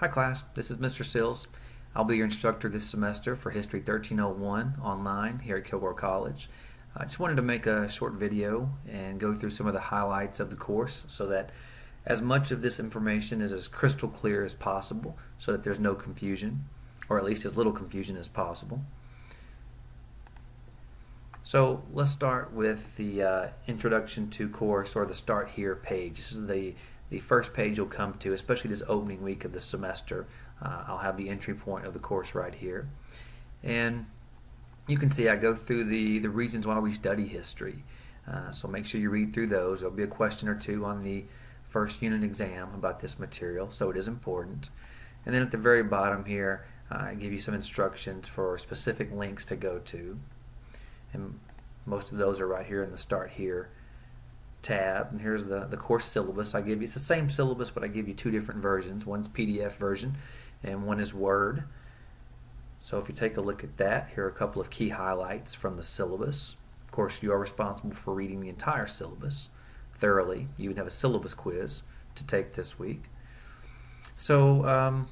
Hi class, this is Mr. Sills. I'll be your instructor this semester for History 1301 online here at Kilgore College. I just wanted to make a short video and go through some of the highlights of the course so that as much of this information is as crystal clear as possible so that there's no confusion, or at least as little confusion as possible. So let's start with the introduction to course, or the start here page. This is the first page you'll come to, especially this opening week of the semester. I'll have the entry point of the course right here. And you can see I go through the reasons why we study history. So make sure you read through those. There'll be a question or two on the first unit exam about this material, so it is important. And then at the very bottom here, I give you some instructions for specific links to go to. And most of those are right here in the Start Here tab. And here's the course syllabus I give you. It's the same syllabus, but I give you two different versions. One's PDF version and one is Word. So if you take a look at that, here are a couple of key highlights from the syllabus. Of course, you are responsible for reading the entire syllabus thoroughly. You would have a syllabus quiz to take this week. So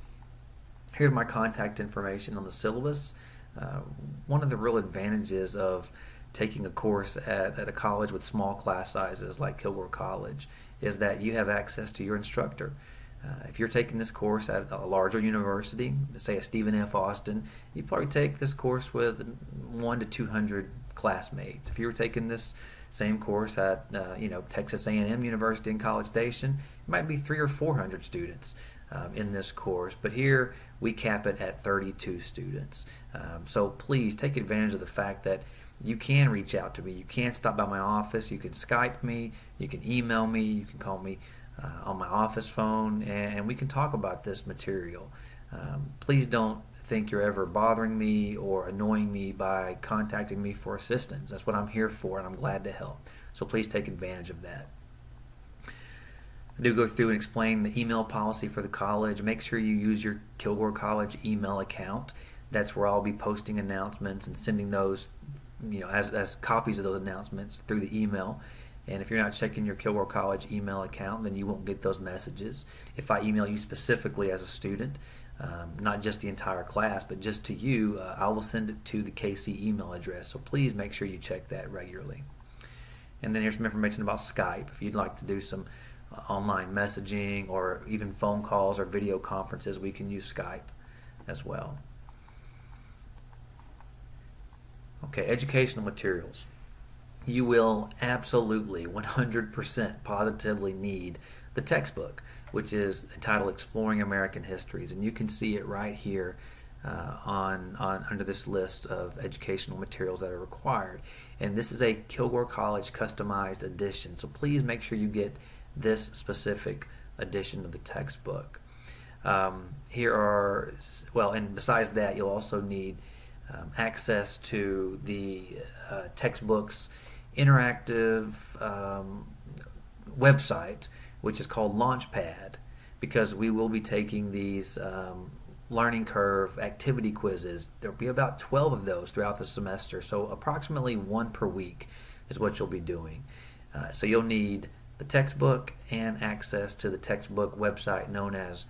here's my contact information on the syllabus. One of the real advantages of taking a course at a college with small class sizes like Kilgore College is that you have access to your instructor. If you're taking this course at a larger university, say a Stephen F. Austin, you probably take this course with 100 to 200 classmates. If you were taking this same course at Texas A&M University in College Station, it might be 300 or 400 students in this course, but here we cap it at 32 students. So please take advantage of the fact that you can reach out to me. You can stop by my office. You can Skype me. You can email me. You can call me on my office phone, and we can talk about this material. Please don't think you're ever bothering me or annoying me by contacting me for assistance. That's what I'm here for, and I'm glad to help. So please take advantage of that. I do go through and explain the email policy for the college. Make sure you use your Kilgore College email account. That's where I'll be posting announcements and sending those as copies of those announcements through the email. And if you're not checking your Kilgore College email account, then you won't get those messages. If I email you specifically as a student, not just the entire class, but just to you, I will send it to the KC email address. So please make sure you check that regularly. And then here's some information about Skype. If you'd like to do some online messaging or even phone calls or video conferences, we can use Skype as well. Okay, educational materials. You will absolutely 100% positively need the textbook, which is entitled Exploring American Histories, and you can see it right here under this list of educational materials that are required. And this is a Kilgore College customized edition, so please make sure you get this specific edition of the textbook. And besides that, you'll also need access to the textbook's interactive website, which is called Launchpad, because we will be taking these learning curve activity quizzes. There'll be about 12 of those throughout the semester, so approximately one per week is what you'll be doing. So you'll need the textbook and access to the textbook website known as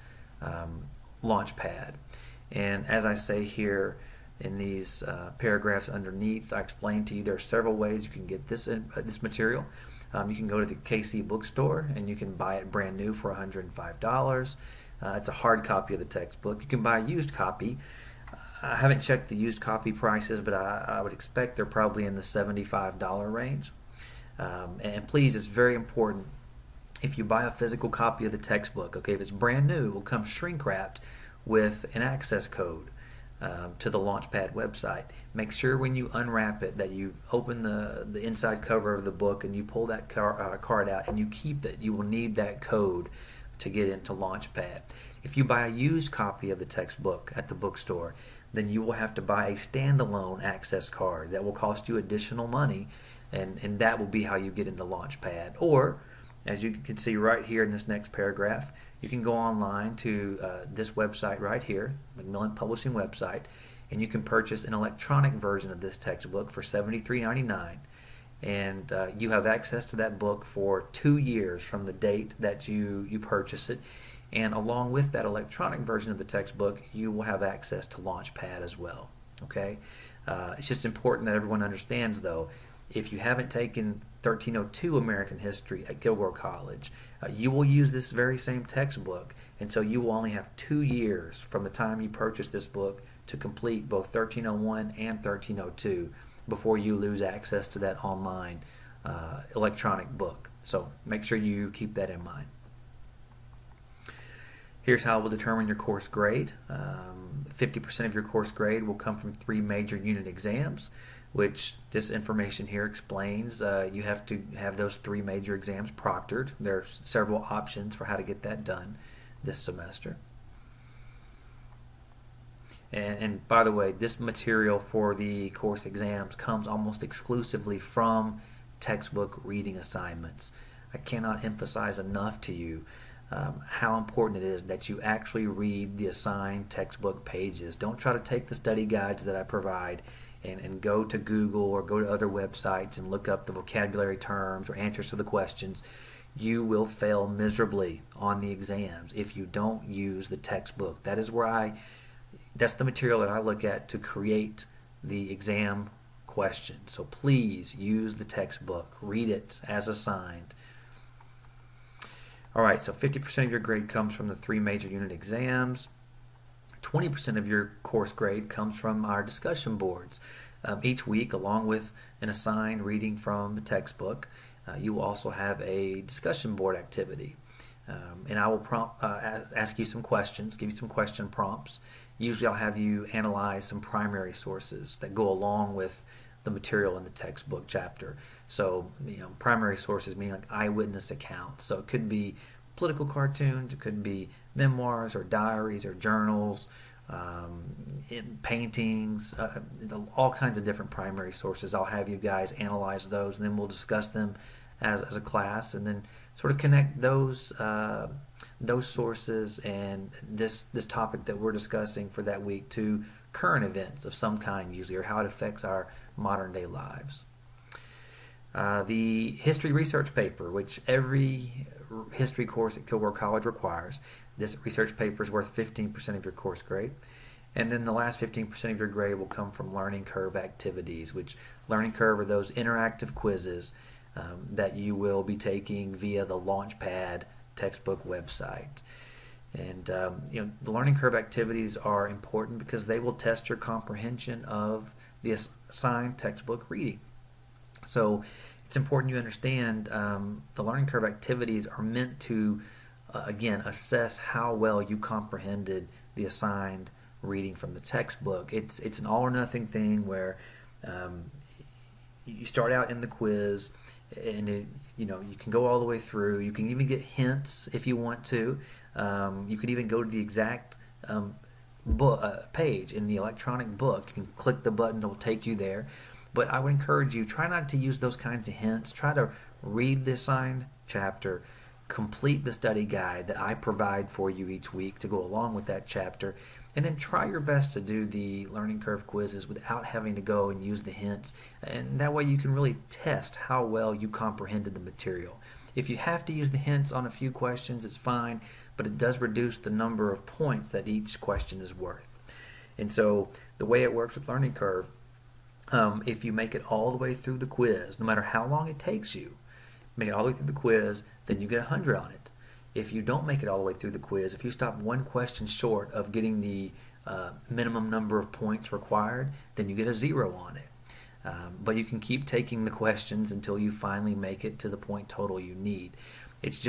Launchpad. And as I say here in these paragraphs underneath, I explained to you there are several ways you can get this material. You can go to the KC bookstore and you can buy it brand new for $105. It's a hard copy of the textbook. You can buy a used copy. I haven't checked the used copy prices, but I would expect they're probably in the $75 range. And please, it's very important, if you buy a physical copy of the textbook, okay, if it's brand new, it will come shrink wrapped with an access code to the Launchpad website. Make sure when you unwrap it that you open the inside cover of the book and you pull that card out and you keep it. You will need that code to get into Launchpad. If you buy a used copy of the textbook at the bookstore, then you will have to buy a standalone access card that will cost you additional money, and that will be how you get into Launchpad. Or, as you can see right here in this next paragraph, you can go online to this website right here, Macmillan Publishing website, and you can purchase an electronic version of this textbook for $73.99. And you have access to that book for 2 years from the date that you purchase it. And along with that electronic version of the textbook, you will have access to Launchpad as well. Okay? It's just important that everyone understands, though, if you haven't taken 1302 American History at Kilgore College, you will use this very same textbook, and so you will only have 2 years from the time you purchase this book to complete both 1301 and 1302 before you lose access to that online electronic book. So make sure you keep that in mind. Here's how we'll determine your course grade. 50% of your course grade will come from 3 major unit exams, which this information here explains. You have to have those 3 major exams proctored. There are several options for how to get that done this semester. And by the way, this material for the course exams comes almost exclusively from textbook reading assignments. I cannot emphasize enough to you how important it is that you actually read the assigned textbook pages. Don't try to take the study guides that I provide and go to Google or go to other websites and look up the vocabulary terms or answers to the questions. You will fail miserably on the exams if you don't use the textbook. That's the material that I look at to create the exam questions. So please use the textbook. Read it as assigned. All right, so 50% of your grade comes from the 3 major unit exams. 20% of your course grade comes from our discussion boards. Each week, along with an assigned reading from the textbook, you will also have a discussion board activity. And I will ask you some questions, give you some question prompts. Usually I'll have you analyze some primary sources that go along with the material in the textbook chapter. So, primary sources mean like eyewitness accounts. So it could be political cartoons, it could be memoirs or diaries or journals, paintings, all kinds of different primary sources. I'll have you guys analyze those, and then we'll discuss them as a class, and then sort of connect those sources and this topic that we're discussing for that week to current events of some kind, usually, or how it affects our modern day lives. The history research paper, which every history course at Kilgore College requires. This research paper is worth 15% of your course grade. And then the last 15% of your grade will come from learning curve activities, which learning curve are those interactive quizzes that you will be taking via the Launchpad textbook website. And the learning curve activities are important because they will test your comprehension of the assigned textbook reading. So it's important you understand the learning curve activities are meant to, again, assess how well you comprehended the assigned reading from the textbook. It's an all or nothing thing where you start out in the quiz, and you can go all the way through. You can even get hints if you want to. You could even go to the exact page in the electronic book. You can click the button; it will take you there. But I would encourage you, try not to use those kinds of hints. Try to read the assigned chapter, complete the study guide that I provide for you each week to go along with that chapter, and then try your best to do the learning curve quizzes without having to go and use the hints. And that way you can really test how well you comprehended the material. If you have to use the hints on a few questions, it's fine, but it does reduce the number of points that each question is worth. And so the way it works with learning curve, if you make it all the way through the quiz, no matter how long it takes you, make it all the way through the quiz, then you get 100 on it. If you don't make it all the way through the quiz, if you stop one question short of getting the minimum number of points required, then you get a 0 on it. But you can keep taking the questions until you finally make it to the point total you need. It's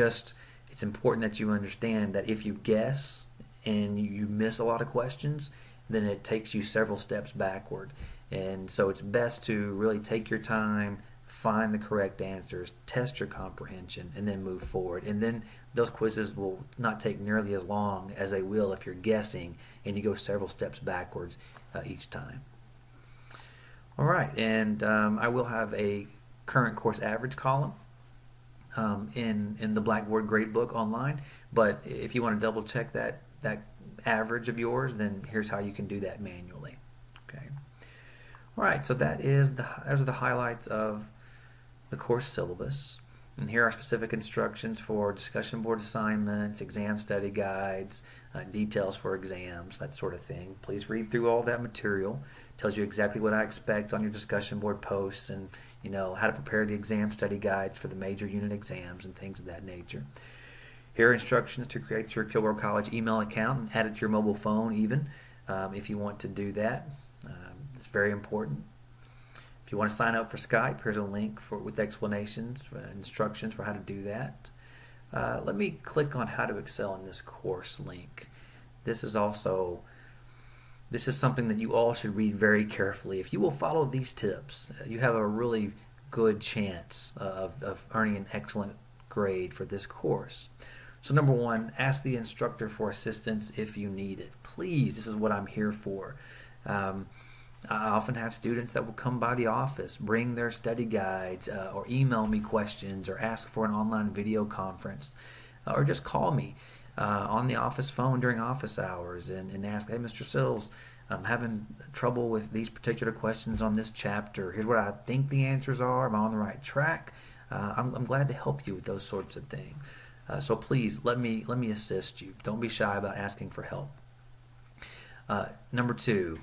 important that you understand that if you guess and you miss a lot of questions, then it takes you several steps backward. And so it's best to really take your time, find the correct answers, test your comprehension, and then move forward. And then those quizzes will not take nearly as long as they will if you're guessing and you go several steps backwards each time. All right, and I will have a current course average column in the Blackboard Gradebook online, but if you want to double check that average of yours, then here's how you can do that manually. Okay. All right, so those are the highlights of the course syllabus. And here are specific instructions for discussion board assignments, exam study guides, details for exams, that sort of thing. Please read through all that material. It tells you exactly what I expect on your discussion board posts, and how to prepare the exam study guides for the major unit exams and things of that nature. Here are instructions to create your Kilgore College email account and add it to your mobile phone even if you want to do that. It's very important. If you want to sign up for Skype, here's a link with explanations, instructions for how to do that. Let me click on How to Excel in this course link. This is something that you all should read very carefully. If you will follow these tips, you have a really good chance of earning an excellent grade for this course. So number one, ask the instructor for assistance if you need it. Please, this is what I'm here for. I often have students that will come by the office, bring their study guides, or email me questions, or ask for an online video conference, or just call me on the office phone during office hours and ask, hey, Mr. Sills, I'm having trouble with these particular questions on this chapter. Here's what I think the answers are. Am I on the right track? I'm glad to help you with those sorts of things. So please let me assist you. Don't be shy about asking for help. Number two,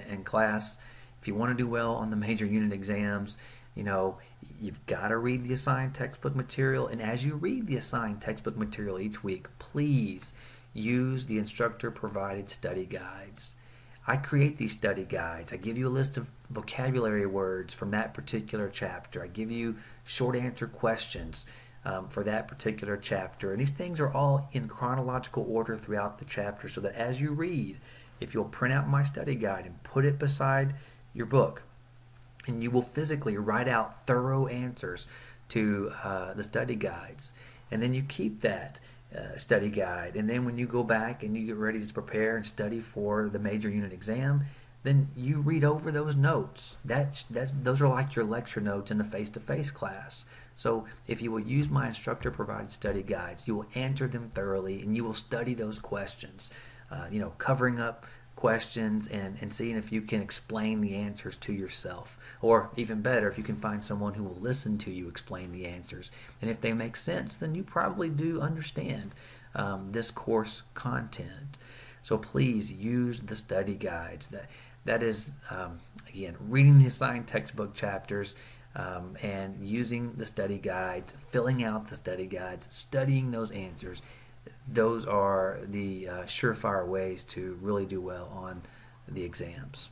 in class, if you want to do well on the major unit exams, you've got to read the assigned textbook material. And as you read the assigned textbook material each week, please use the instructor-provided study guides. I create these study guides. I give you a list of vocabulary words from that particular chapter. I give you short answer questions for that particular chapter. And these things are all in chronological order throughout the chapter, so that as you read, if you'll print out my study guide and put it beside your book, and you will physically write out thorough answers to the study guides, and then you keep that study guide, and then when you go back and you get ready to prepare and study for the major unit exam, then you read over those notes. Those are like your lecture notes in a face-to-face class. So if you will use my instructor-provided study guides, you will answer them thoroughly, and you will study those questions. Covering up questions and seeing if you can explain the answers to yourself. Or even better, if you can find someone who will listen to you explain the answers. And if they make sense, then you probably do understand this course content. So please use the study guides. That is, again, reading the assigned textbook chapters and using the study guides, filling out the study guides, studying those answers. Those are the surefire ways to really do well on the exams.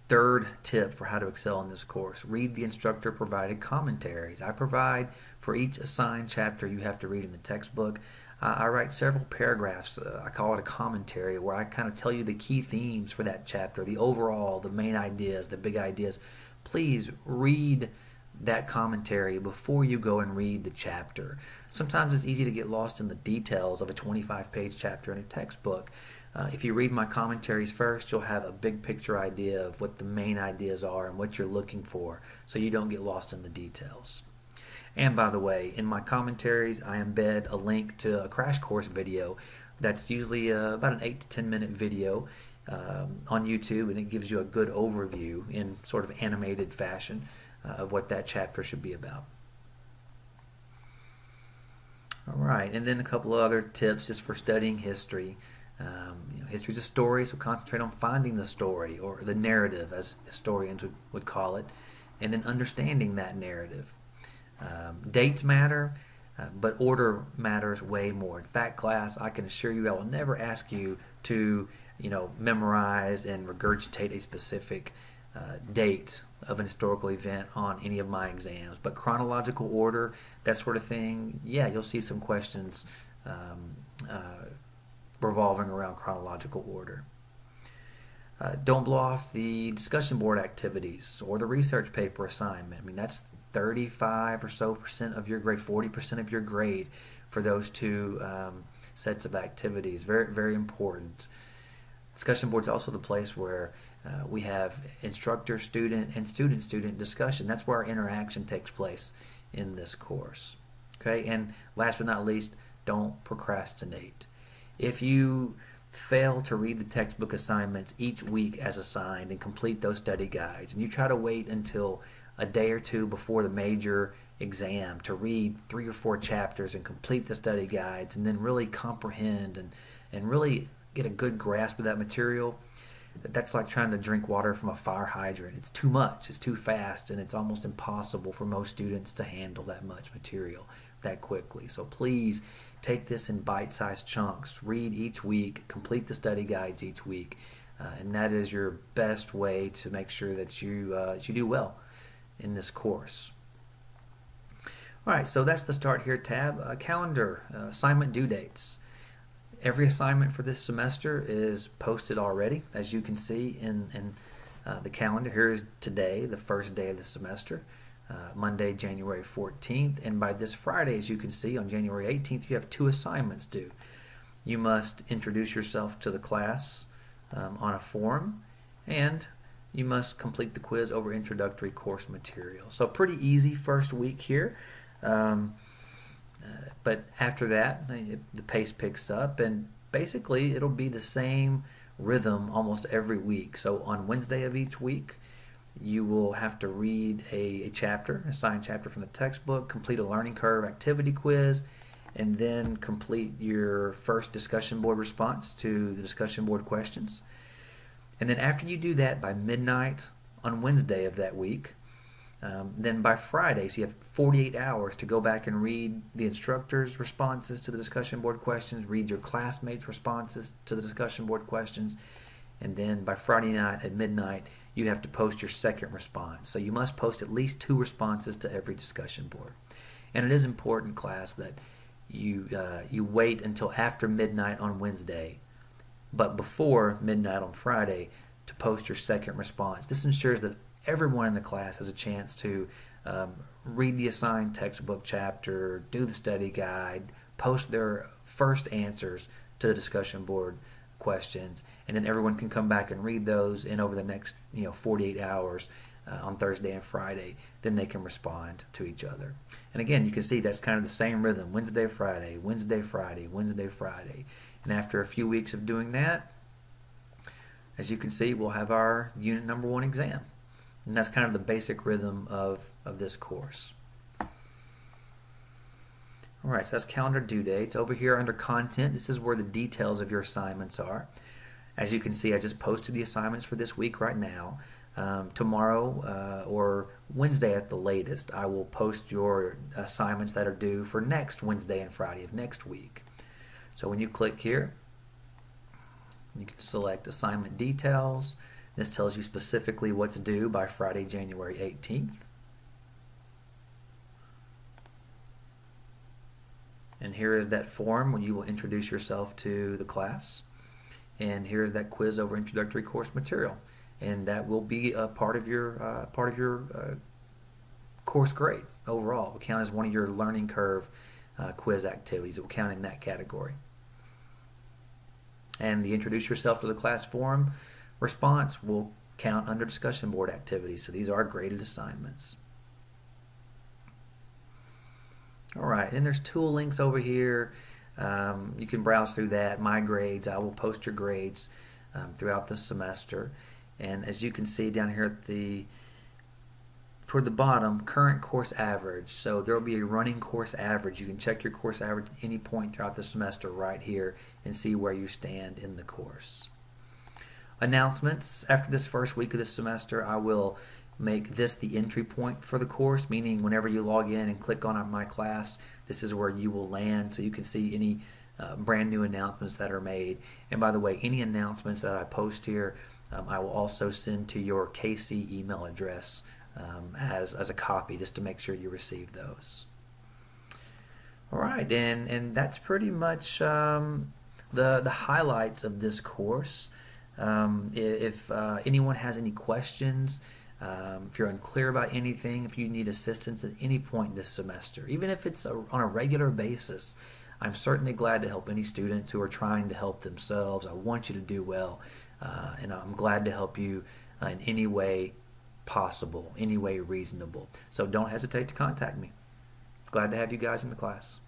Third tip for how to excel in this course: read the instructor-provided commentaries. I provide for each assigned chapter you have to read in the textbook. I write several paragraphs. I call it a commentary, where I kind of tell you the key themes for that chapter, the overall, the main ideas, the big ideas. Please read that commentary before you go and read the chapter. Sometimes it's easy to get lost in the details of a 25-page chapter in a textbook. If you read my commentaries first, you'll have a big picture idea of what the main ideas are and what you're looking for, so you don't get lost in the details. And by the way, in my commentaries, I embed a link to a crash course video that's usually about an 8 to 10 minute video on YouTube, and it gives you a good overview in sort of animated fashion of what that chapter should be about. All right, and then a couple of other tips just for studying history. History is a story, so concentrate on finding the story, or the narrative as historians would call it, and then understanding that narrative. Dates matter, but order matters way more. In fact, class, I can assure you I will never ask you to memorize and regurgitate a specific date of an historical event on any of my exams. But chronological order, that sort of thing, yeah, you'll see some questions revolving around chronological order. Don't blow off the discussion board activities or the research paper assignment. I mean, that's 35% or so of your grade, 40% of your grade for those two sets of activities. Very, very important. Discussion board is also the place where we have instructor-student and student-student discussion. That's where our interaction takes place in this course. Okay, and last but not least, don't procrastinate. If you fail to read the textbook assignments each week as assigned and complete those study guides, and you try to wait until a day or two before the major exam to read 3 or 4 chapters and complete the study guides and then really comprehend and really get a good grasp of that material. That's like trying to drink water from a fire hydrant. It's too much, it's too fast, and it's almost impossible for most students to handle that much material that quickly. So please take this in bite-sized chunks. Read each week, complete the study guides each week, and that is your best way to make sure that you do well in this course. All right, so that's the Start Here tab. Calendar, assignment due dates. Every assignment for this semester is posted already, as you can see in the calendar. Here is today, the first day of the semester, Monday, January 14th. And by this Friday, as you can see, on January 18th, you have 2 assignments due. You must introduce yourself to the class on a form, and you must complete the quiz over introductory course material. So pretty easy first week here. But after that, the pace picks up, and basically it'll be the same rhythm almost every week. So on Wednesday of each week, you will have to read a chapter, assigned chapter from the textbook, complete a learning curve activity quiz, and then complete your first discussion board response to the discussion board questions. And then after you do that by midnight on Wednesday of that week, then by Friday, so you have 48 hours to go back and read the instructor's responses to the discussion board questions, read your classmates' responses to the discussion board questions, and then by Friday night at midnight, you have to post your second response. So you must post at least 2 responses to every discussion board. And it is important, class, that you wait until after midnight on Wednesday, but before midnight on Friday, to post your second response. This ensures that everyone in the class has a chance to read the assigned textbook chapter, do the study guide, post their first answers to the discussion board questions, and then everyone can come back and read those, and over the next 48 hours on Thursday and Friday, then they can respond to each other. And again, you can see that's kind of the same rhythm: Wednesday, Friday, Wednesday, Friday, Wednesday, Friday. And after a few weeks of doing that, as you can see, we'll have our unit number 1 exam. And that's kind of the basic rhythm of this course. All right, so that's calendar due dates. Over here under content, this is where the details of your assignments are. As you can see, I just posted the assignments for this week right now. Tomorrow or Wednesday at the latest, I will post your assignments that are due for next Wednesday and Friday of next week. So when you click here, you can select assignment details. This tells you specifically what's due by Friday, January 18th. And here is that form when you will introduce yourself to the class. And here is that quiz over introductory course material. And that will be a part of your course grade overall. It will count as one of your learning curve quiz activities. It will count in that category. And the introduce yourself to the class form response will count under discussion board activities. So these are graded assignments. All right, and there's tool links over here. You can browse through that. My grades, I will post your grades throughout the semester. And as you can see down here at toward the bottom, current course average. So there will be a running course average. You can check your course average at any point throughout the semester right here and see where you stand in the course. Announcements. After this first week of the semester, I will make this the entry point for the course, meaning whenever you log in and click on My Class, this is where you will land, so you can see any brand new announcements that are made. And by the way, any announcements that I post here, I will also send to your KC email address as a copy, just to make sure you receive those. All right, and that's pretty much the highlights of this course. If anyone has any questions, if you're unclear about anything, if you need assistance at any point this semester, even if it's on a regular basis, I'm certainly glad to help any students who are trying to help themselves. I want you to do well, and I'm glad to help you in any way possible, any way reasonable. So don't hesitate to contact me. Glad to have you guys in the class.